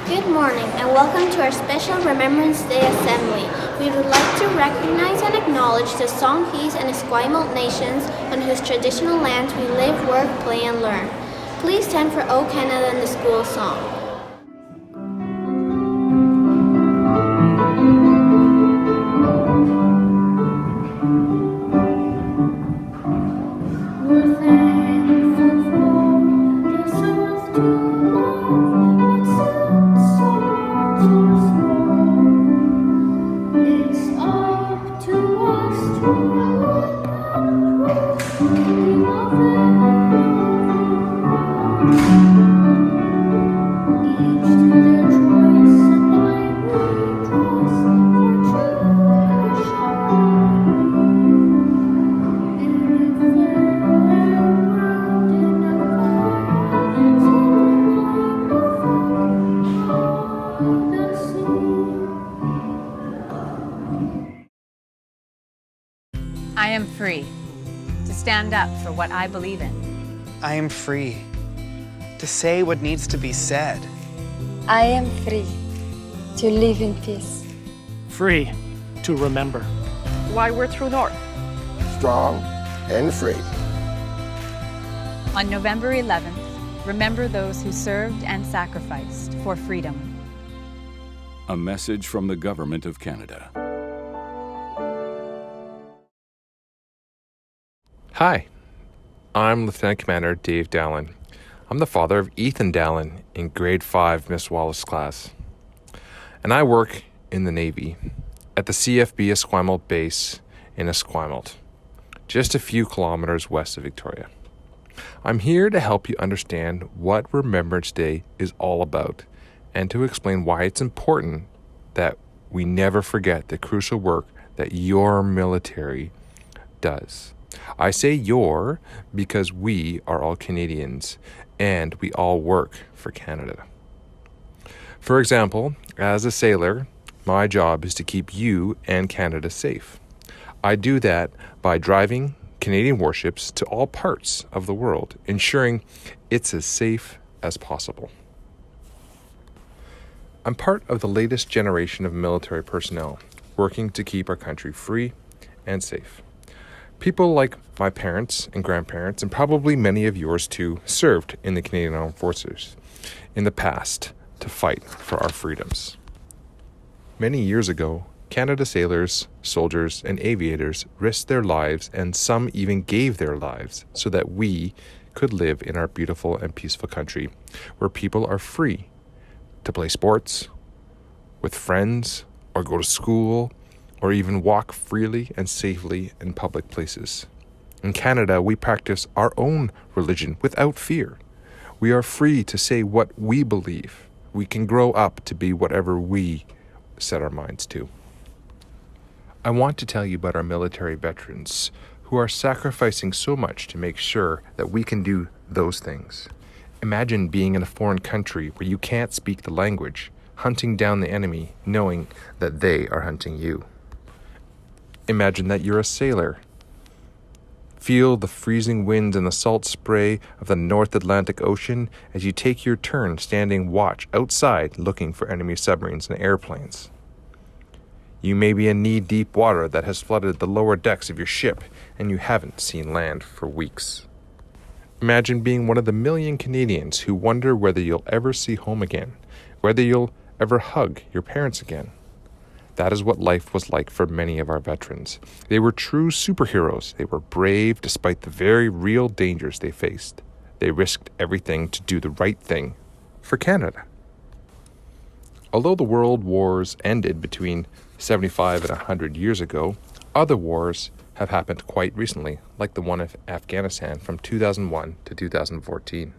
Good morning and welcome to our special Remembrance Day Assembly. We would like to recognize and acknowledge the Songhees and Esquimalt nations on whose traditional lands we live, work, play, and learn. Please stand for O Canada and the school song. I am free to stand up for what I believe in. I am free to say what needs to be said. I am free to live in peace. Free to remember. Why we're true north. Strong and free. On November 11th, remember those who served and sacrificed for freedom. A message from the Government of Canada. Hi, I'm Lieutenant-Commander David Dallin. I'm the father of Ethan Dallin in grade 5 Miss Wallace class. And I work in the Navy at the CFB Esquimalt base in Esquimalt, just a few kilometers west of Victoria. I'm here to help you understand what Remembrance Day is all about and to explain why it's important that we never forget the crucial work that your military does. I say your because we are all Canadians and we all work for Canada. For example, as a sailor, my job is to keep you and Canada safe. I do that by driving Canadian warships to all parts of the world, ensuring it's as safe as possible. I'm part of the latest generation of military personnel working to keep our country free and safe. People like my parents and grandparents, and probably many of yours too, served in the Canadian Armed Forces in the past to fight for our freedoms. Many years ago, Canada sailors, soldiers, and aviators risked their lives, and some even gave their lives so that we could live in our beautiful and peaceful country where people are free to play sports, with friends, or go to school, or even walk freely and safely in public places. In Canada, we practice our own religion without fear. We are free to say what we believe. We can grow up to be whatever we set our minds to. I want to tell you about our military veterans who are sacrificing so much to make sure that we can do those things. Imagine being in a foreign country where you can't speak the language, hunting down the enemy, knowing that they are hunting you. Imagine that you're a sailor. Feel the freezing winds and the salt spray of the North Atlantic Ocean as you take your turn standing watch outside looking for enemy submarines and airplanes. You may be in knee-deep water that has flooded the lower decks of your ship and you haven't seen land for weeks. Imagine being one of the million Canadians who wonder whether you'll ever see home again, whether you'll ever hug your parents again. That is what life was like for many of our veterans. They were true superheroes. They were brave despite the very real dangers they faced. They risked everything to do the right thing for Canada. Although the world wars ended between 75 and 100 years ago, other wars have happened quite recently, like the one in Afghanistan from 2001 to 2014.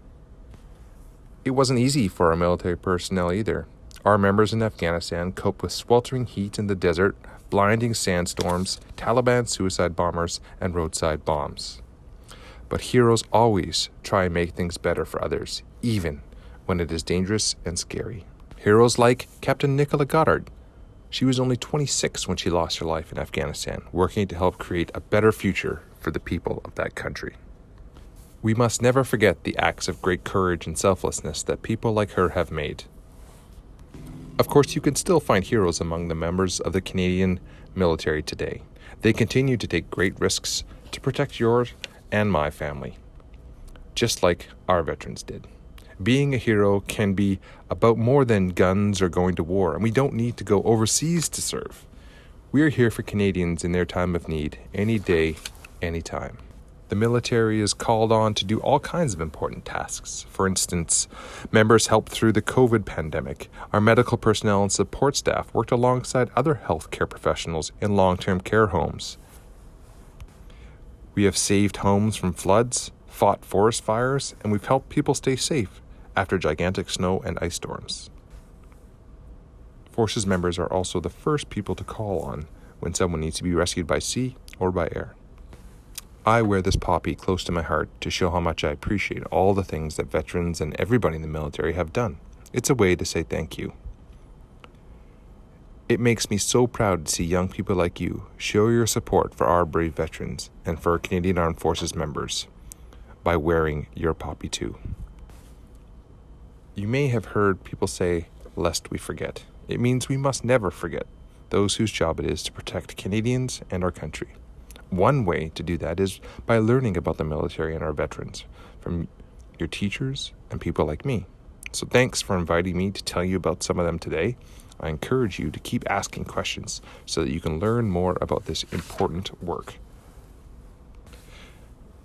It wasn't easy for our military personnel either. Our members in Afghanistan cope with sweltering heat in the desert, blinding sandstorms, Taliban suicide bombers, and roadside bombs. But heroes always try and make things better for others, even when it is dangerous and scary. Heroes like Captain Nicola Goddard. She was only 26 when she lost her life in Afghanistan, working to help create a better future for the people of that country. We must never forget the acts of great courage and selflessness that people like her have made. Of course, you can still find heroes among the members of the Canadian military today. They continue to take great risks to protect yours and my family, just like our veterans did. Being a hero can be about more than guns or going to war, and we don't need to go overseas to serve. We are here for Canadians in their time of need, any day, anytime. The military is called on to do all kinds of important tasks. For instance, members helped through the COVID pandemic. Our medical personnel and support staff worked alongside other healthcare professionals in long-term care homes. We have saved homes from floods, fought forest fires, and we've helped people stay safe after gigantic snow and ice storms. Forces members are also the first people to call on when someone needs to be rescued by sea or by air. I wear this poppy close to my heart to show how much I appreciate all the things that veterans and everybody in the military have done. It's a way to say thank you. It makes me so proud to see young people like you show your support for our brave veterans and for our Canadian Armed Forces members by wearing your poppy too. You may have heard people say, lest we forget. It means we must never forget those whose job it is to protect Canadians and our country. One way to do that is by learning about the military and our veterans from your teachers and people like me. So thanks for inviting me to tell you about some of them today. I encourage you to keep asking questions so that you can learn more about this important work.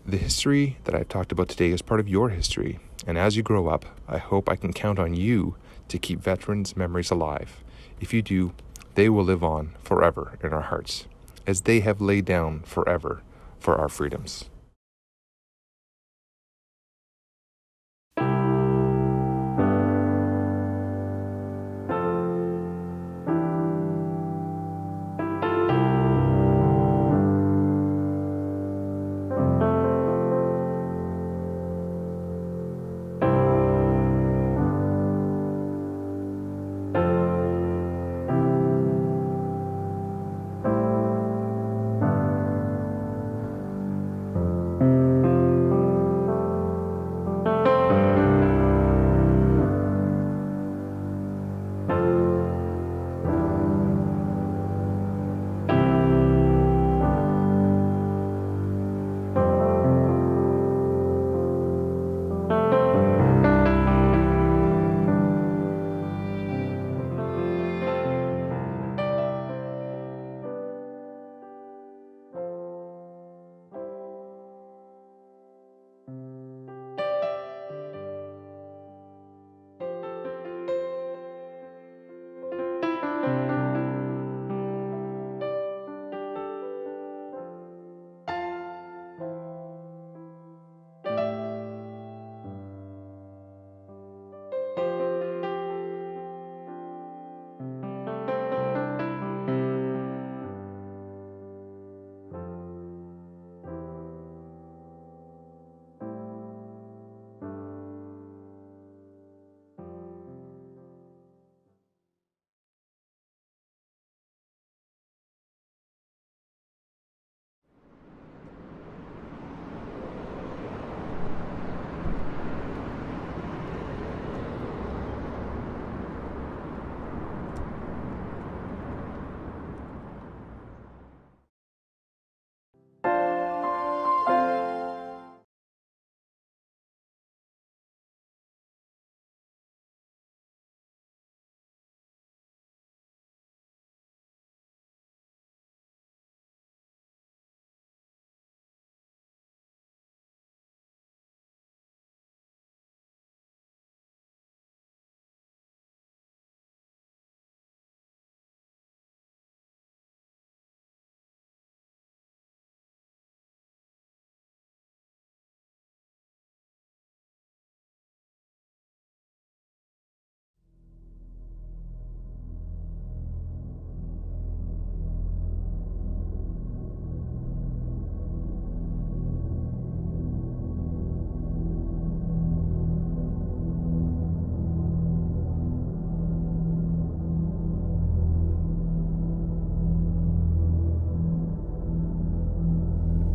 The history that I've talked about today is part of your history, and as you grow up, I hope I can count on you to keep veterans' memories alive. If you do, they will live on forever in our hearts, as they have laid down forever for our freedoms.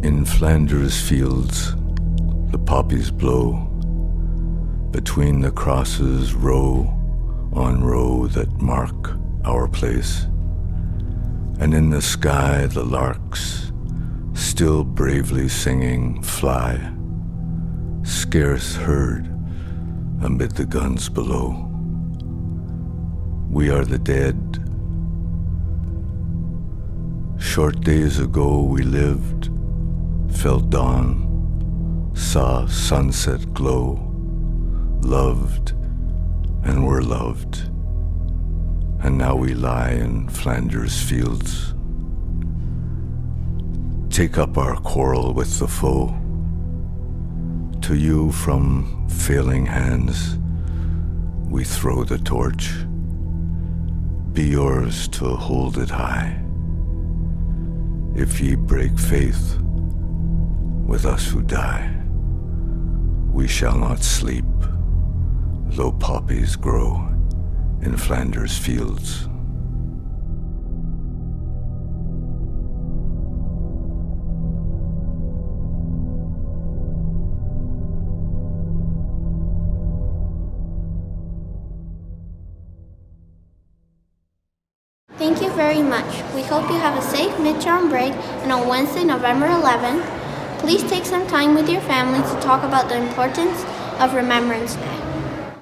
In Flanders Fields, the poppies blow. Between the crosses row on row that mark our place, and in the sky the larks, still bravely singing, fly, scarce heard amid the guns below. We are the dead. Short days ago we lived, felt dawn, saw sunset glow, loved and were loved, and now we lie in Flanders Fields. Take up our quarrel with the foe. To you from failing hands we throw the torch. Be yours to hold it high. If ye break faith with us who die, we shall not sleep, though poppies grow in Flanders Fields. Thank you very much. We hope you have a safe midterm break, and on Wednesday, November 11th, please take some time with your family to talk about the importance of Remembrance Day.